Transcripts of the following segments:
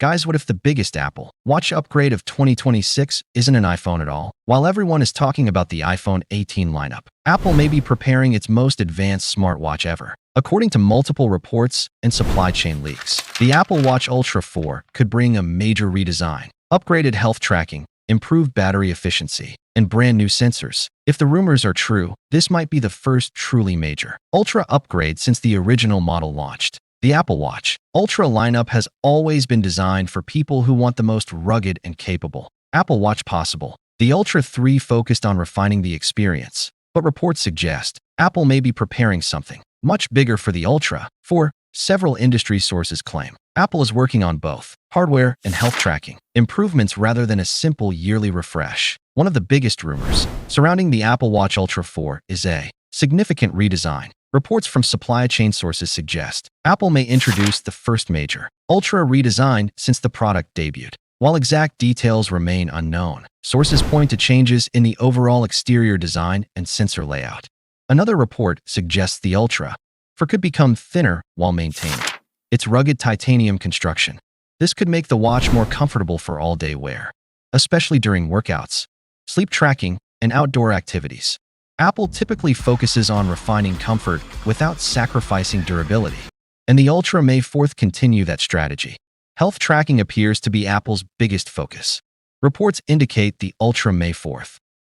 Guys, what if the biggest Apple Watch upgrade of 2026 isn't an iPhone at all? While everyone is talking about the iPhone 18 lineup, Apple may be preparing its most advanced smartwatch ever. According to multiple reports and supply chain leaks, the Apple Watch Ultra 4 could bring a major redesign, upgraded health tracking, improved battery efficiency, and brand new sensors. If the rumors are true, this might be the first truly major Ultra upgrade since the original model launched. The Apple Watch Ultra lineup has always been designed for people who want the most rugged and capable Apple Watch possible. The Ultra 3 focused on refining the experience, but reports suggest Apple may be preparing something much bigger for the Ultra 4. Several industry sources claim Apple is working on both hardware and health tracking improvements rather than a simple yearly refresh. One of the biggest rumors surrounding the Apple Watch Ultra 4 is a significant redesign. Reports from supply chain sources suggest Apple may introduce the first major Ultra redesign since the product debuted. While exact details remain unknown, sources point to changes in the overall exterior design and sensor layout. Another report suggests the Ultra 4 could become thinner while maintaining its rugged titanium construction. This could make the watch more comfortable for all-day wear, especially during workouts, sleep tracking, and outdoor activities. Apple typically focuses on refining comfort without sacrificing durability, and the Ultra may continue that strategy. Health tracking appears to be Apple's biggest focus. Reports indicate the Ultra may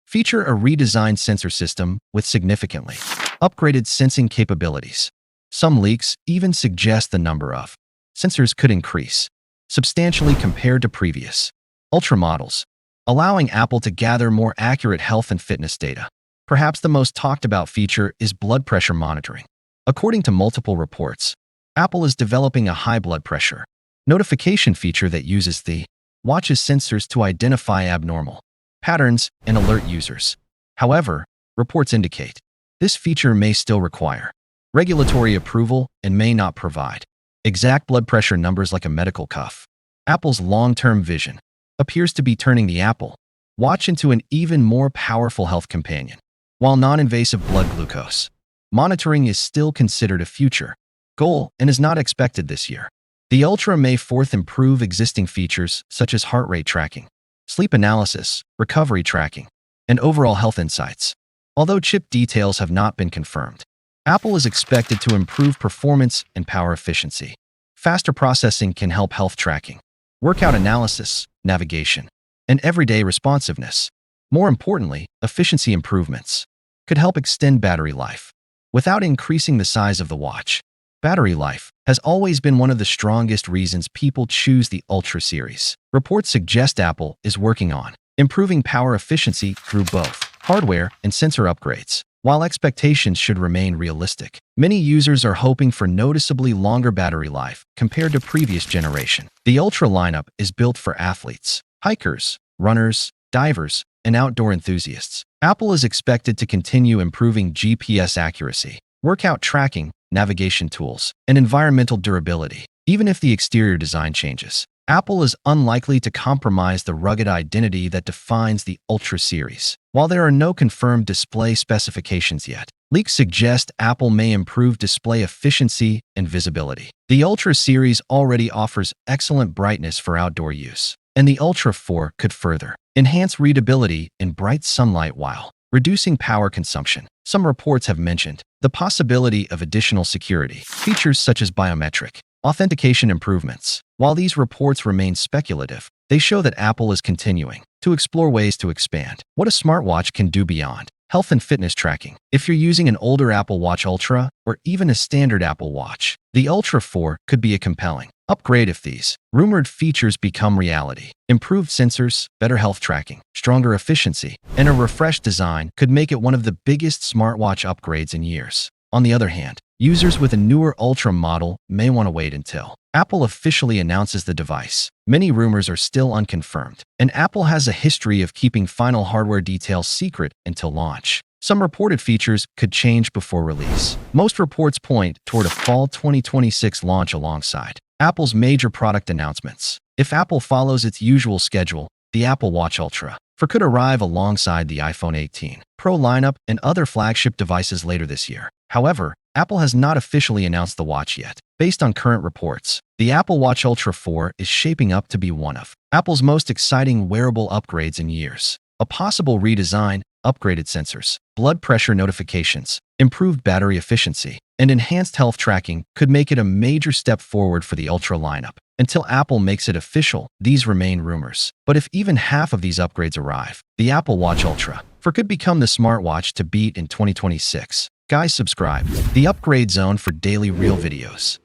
feature a redesigned sensor system with significantly upgraded sensing capabilities. Some leaks even suggest the number of sensors could increase substantially compared to previous Ultra models, allowing Apple to gather more accurate health and fitness data. Perhaps the most talked about feature is blood pressure monitoring. According to multiple reports, Apple is developing a high blood pressure notification feature that uses the watch's sensors to identify abnormal patterns and alert users. However, reports indicate this feature may still require regulatory approval and may not provide exact blood pressure numbers like a medical cuff. Apple's long-term vision appears to be turning the Apple Watch into an even more powerful health companion. While non-invasive blood glucose monitoring is still considered a future goal and is not expected this year, the Ultra may improve existing features such as heart rate tracking, sleep analysis, recovery tracking, and overall health insights. Although chip details have not been confirmed, Apple is expected to improve performance and power efficiency. Faster processing can help health tracking, workout analysis, navigation, and everyday responsiveness. More importantly, efficiency improvements could help extend battery life without increasing the size of the watch. Battery life has always been one of the strongest reasons people choose the Ultra series. Reports suggest Apple is working on improving power efficiency through both hardware and sensor upgrades. While expectations should remain realistic, many users are hoping for noticeably longer battery life compared to previous generation. The Ultra lineup is built for athletes, hikers, runners, divers, and outdoor enthusiasts. Apple is expected to continue improving GPS accuracy, workout tracking, navigation tools, and environmental durability. Even if the exterior design changes, Apple is unlikely to compromise the rugged identity that defines the Ultra series. While there are no confirmed display specifications yet, leaks suggest Apple may improve display efficiency and visibility. The Ultra series already offers excellent brightness for outdoor use, and the Ultra 4 could further enhance readability in bright sunlight while reducing power consumption. Some reports have mentioned the possibility of additional security features such as biometric authentication improvements. While these reports remain speculative, they show that Apple is continuing to explore ways to expand what a smartwatch can do beyond health and fitness tracking. If you're using an older Apple Watch Ultra or even a standard Apple Watch, the Ultra 4 could be a compelling upgrade if these rumored features become reality. Improved sensors, better health tracking, stronger efficiency, and a refreshed design could make it one of the biggest smartwatch upgrades in years. On the other hand, users with a newer Ultra model may want to wait until Apple officially announces the device. Many rumors are still unconfirmed, and Apple has a history of keeping final hardware details secret until launch. Some reported features could change before release. Most reports point toward a fall 2026 launch alongside Apple's major product announcements. If Apple follows its usual schedule, the Apple Watch Ultra 4 could arrive alongside the iPhone 18 Pro lineup and other flagship devices later this year. However, Apple has not officially announced the watch yet. Based on current reports, the Apple Watch Ultra 4 is shaping up to be one of Apple's most exciting wearable upgrades in years. A possible redesign, upgraded sensors, blood pressure notifications, improved battery efficiency, and enhanced health tracking could make it a major step forward for the Ultra lineup. Until Apple makes it official, these remain rumors. But if even half of these upgrades arrive, the Apple Watch Ultra 4 could become the smartwatch to beat in 2026. Guys, subscribe. The Upgrade Zone for daily real videos.